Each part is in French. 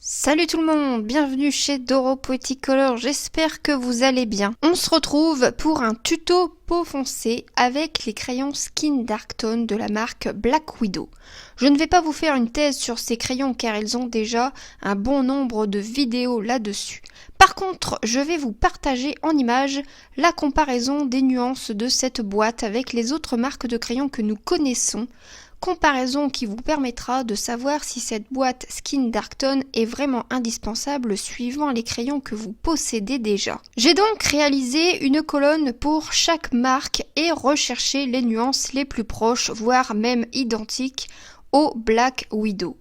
Salut tout le monde, bienvenue chez Doro Poetic Color, j'espère que vous allez bien. On se retrouve pour un tuto peau foncée avec les crayons Skin Dark Tone de la marque Black Widow. Je ne vais pas vous faire une thèse sur ces crayons car ils ont déjà un bon nombre de vidéos là-dessus. Par contre, je vais vous partager en images la comparaison des nuances de cette boîte avec les autres marques de crayons que nous connaissons. Comparaison qui vous permettra de savoir si cette boîte Skin Dark Tone est vraiment indispensable suivant les crayons que vous possédez déjà. J'ai donc réalisé une colonne pour chaque marque et recherché les nuances les plus proches, voire même identiques au Black Widow.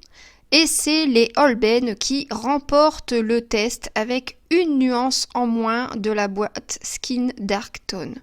Et c'est les Holbein qui remportent le test avec une nuance en moins de la boîte Skin Dark Tone.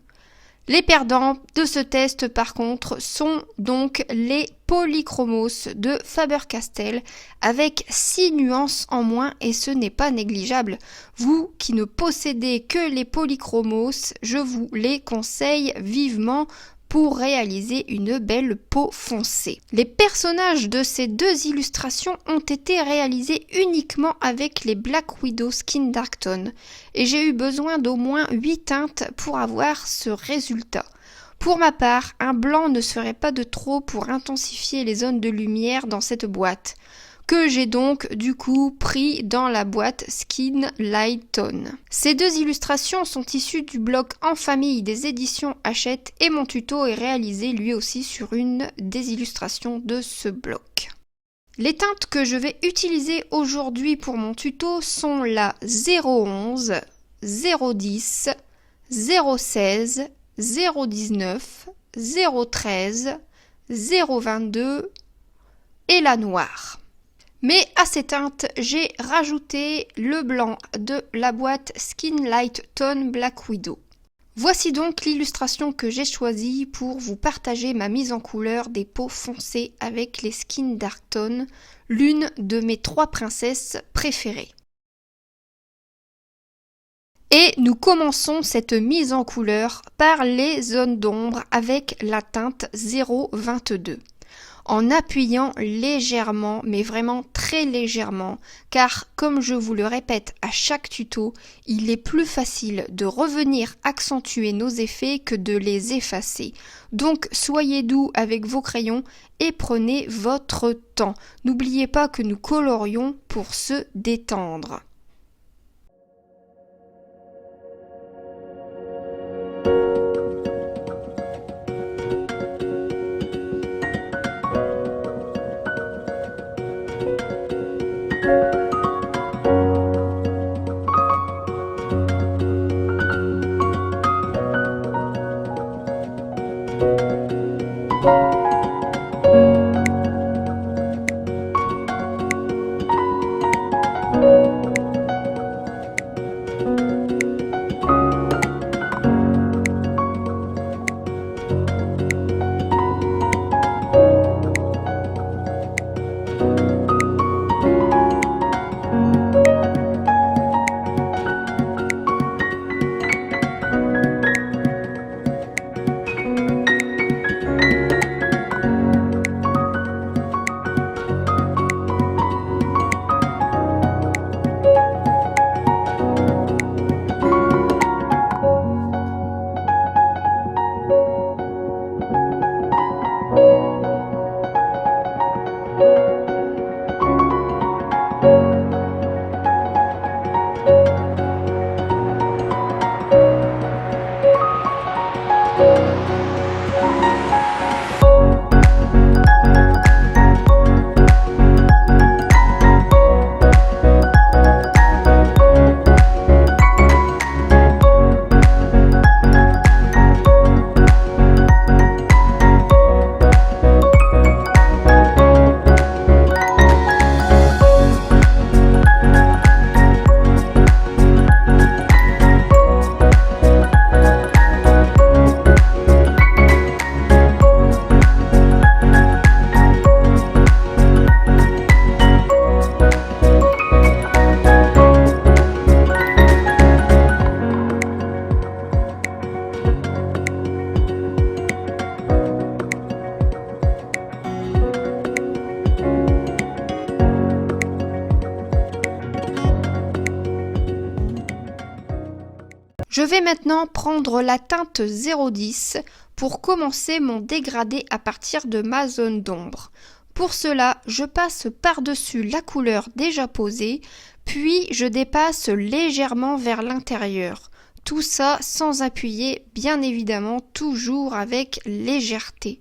Les perdants de ce test par contre sont donc les Polychromos de Faber-Castell avec 6 nuances en moins et ce n'est pas négligeable. Vous qui ne possédez que les Polychromos, je vous les conseille vivement pour réaliser une belle peau foncée. Les personnages de ces deux illustrations ont été réalisés uniquement avec les Black Widow Skin Dark Tone et j'ai eu besoin d'au moins 8 teintes pour avoir ce résultat. Pour ma part, un blanc ne serait pas de trop pour intensifier les zones de lumière dans cette boîte, que j'ai donc du coup pris dans la boîte Skin Light Tone. Ces deux illustrations sont issues du bloc En Famille des éditions Hachette et mon tuto est réalisé lui aussi sur une des illustrations de ce bloc. Les teintes que je vais utiliser aujourd'hui pour mon tuto sont la 011, 010, 016, 019, 013, 022 et la noire. Mais à ces teintes, j'ai rajouté le blanc de la boîte Skin Light Tone Black Widow. Voici donc l'illustration que j'ai choisie pour vous partager ma mise en couleur des peaux foncées avec les Skin Dark Tone, l'une de mes 3 princesses préférées. Et nous commençons cette mise en couleur par les zones d'ombre avec la teinte 022. En appuyant légèrement, mais vraiment très légèrement, car comme je vous le répète à chaque tuto, il est plus facile de revenir accentuer nos effets que de les effacer. Donc soyez doux avec vos crayons et prenez votre temps. N'oubliez pas que nous colorions pour se détendre. Je vais maintenant prendre la teinte 010 pour commencer mon dégradé à partir de ma zone d'ombre. Pour cela, je passe par-dessus la couleur déjà posée, puis je dépasse légèrement vers l'intérieur. Tout ça sans appuyer, bien évidemment, toujours avec légèreté.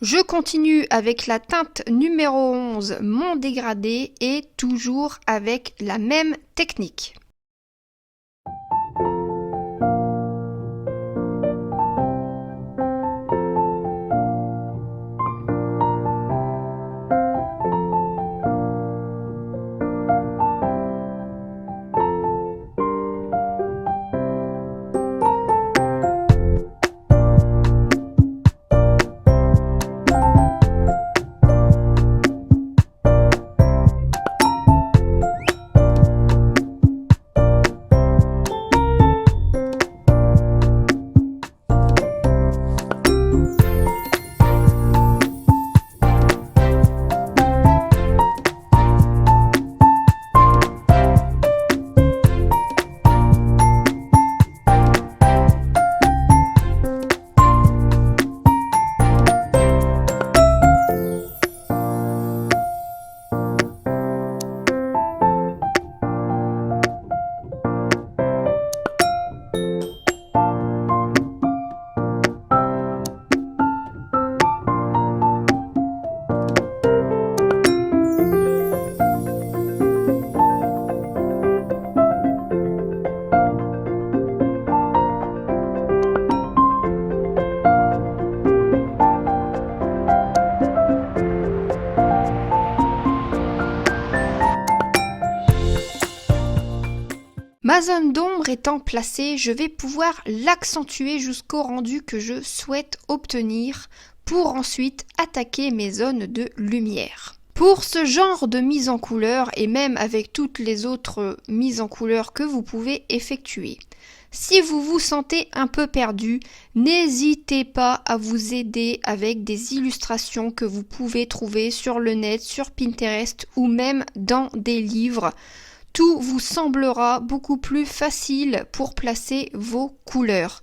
Je continue avec la teinte numéro 11, mon dégradé, et toujours avec la même technique. Ma zone d'ombre étant placée, je vais pouvoir l'accentuer jusqu'au rendu que je souhaite obtenir pour ensuite attaquer mes zones de lumière. Pour ce genre de mise en couleur et même avec toutes les autres mises en couleur que vous pouvez effectuer, si vous vous sentez un peu perdu, n'hésitez pas à vous aider avec des illustrations que vous pouvez trouver sur le net, sur Pinterest ou même dans des livres. Tout vous semblera beaucoup plus facile pour placer vos couleurs.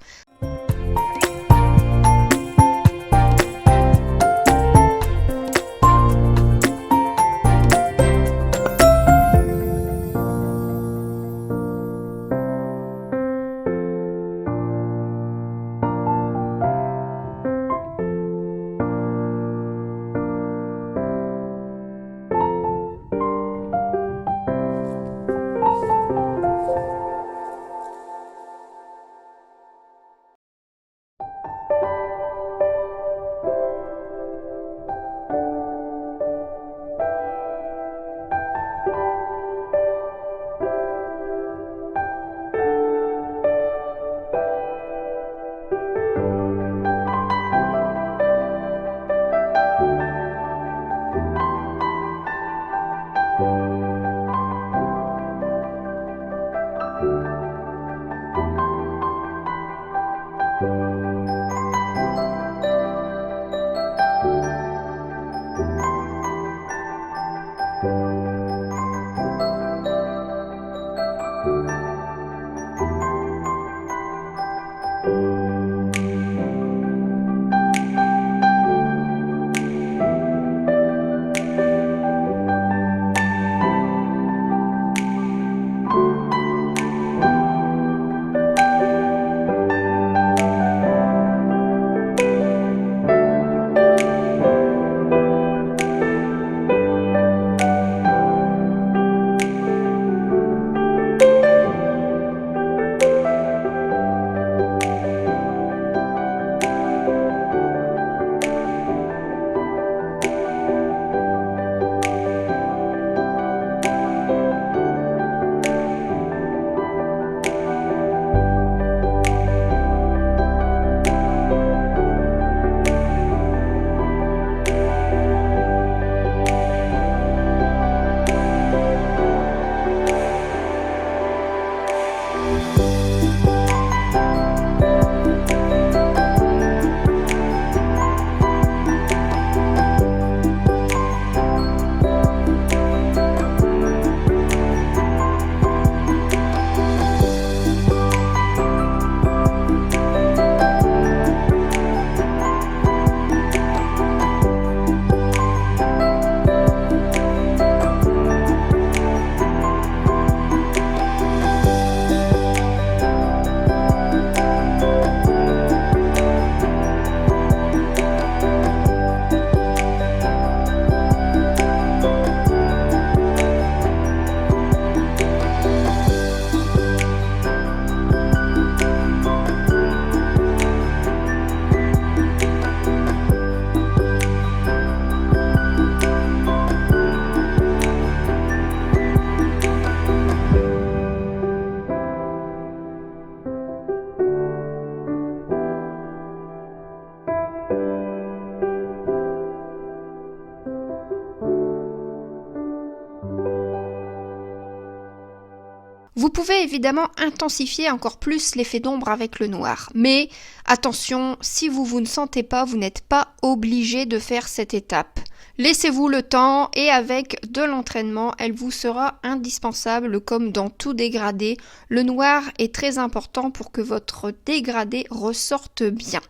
Vous pouvez évidemment intensifier encore plus l'effet d'ombre avec le noir, mais attention, si vous ne sentez pas, vous n'êtes pas obligé de faire cette étape. Laissez-vous le temps et avec de l'entraînement, elle vous sera indispensable comme dans tout dégradé. Le noir est très important pour que votre dégradé ressorte bien.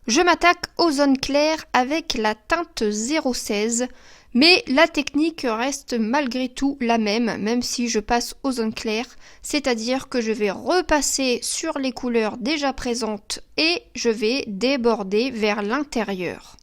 Je m'attaque aux zones claires avec la teinte 016, mais la technique reste malgré tout la même si je passe aux zones claires, c'est-à-dire que je vais repasser sur les couleurs déjà présentes et je vais déborder vers l'intérieur.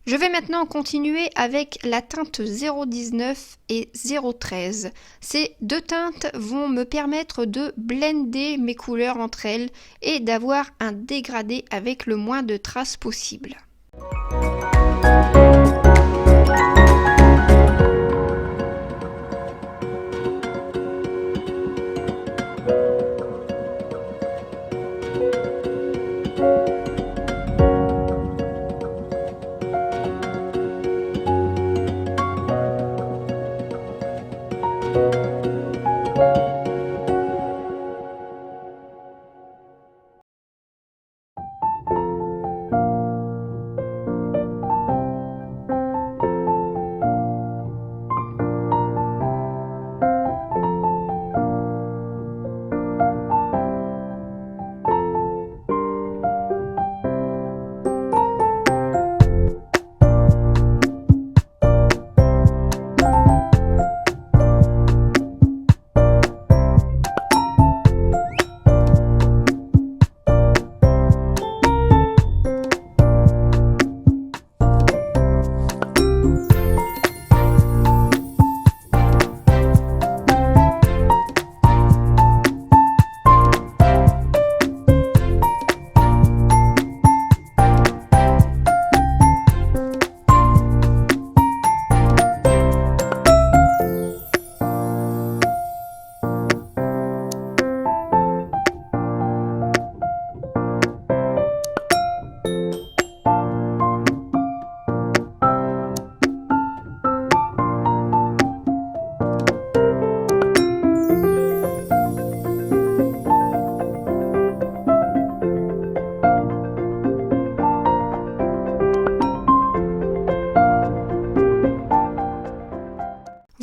Je vais maintenant continuer avec la teinte 019 et 013. Ces deux teintes vont me permettre de blender mes couleurs entre elles et d'avoir un dégradé avec le moins de traces possible.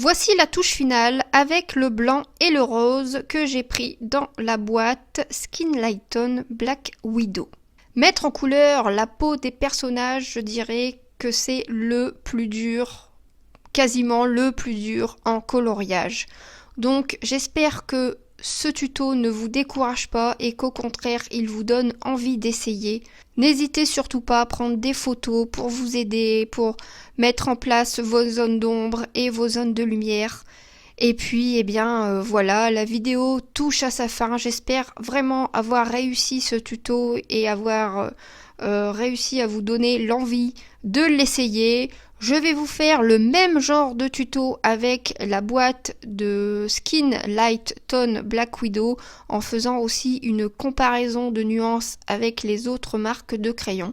Voici la touche finale avec le blanc et le rose que j'ai pris dans la boîte Skin Lighton Black Widow. Mettre en couleur la peau des personnages, je dirais que c'est le plus dur, quasiment le plus dur en coloriage. Donc j'espère que ce tuto ne vous décourage pas et qu'au contraire il vous donne envie d'essayer. N'hésitez surtout pas à prendre des photos pour vous aider, pour mettre en place vos zones d'ombre et vos zones de lumière. Et puis, voilà, la vidéo touche à sa fin. J'espère vraiment avoir réussi ce tuto et avoir réussi à vous donner l'envie de l'essayer. Je vais vous faire le même genre de tuto avec la boîte de Skin Lighton Black Widow en faisant aussi une comparaison de nuances avec les autres marques de crayons.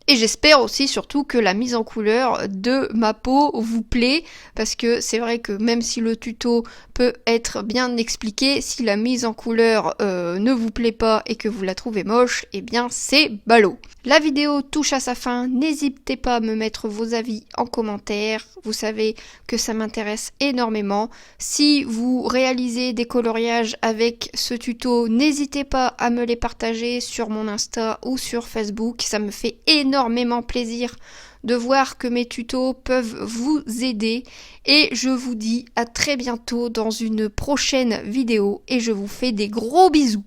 Et j'espère aussi surtout que la mise en couleur de ma peau vous plaît, parce que c'est vrai que même si le tuto peut être bien expliqué, si la mise en couleur ne vous plaît pas et que vous la trouvez moche, eh bien c'est ballot. La vidéo touche à sa fin, n'hésitez pas à me mettre vos avis en commentaire, vous savez que ça m'intéresse énormément. Si vous réalisez des coloriages avec ce tuto, n'hésitez pas à me les partager sur mon Insta ou sur Facebook, ça me fait énormément plaisir de voir que mes tutos peuvent vous aider et je vous dis à très bientôt dans une prochaine vidéo et je vous fais des gros bisous.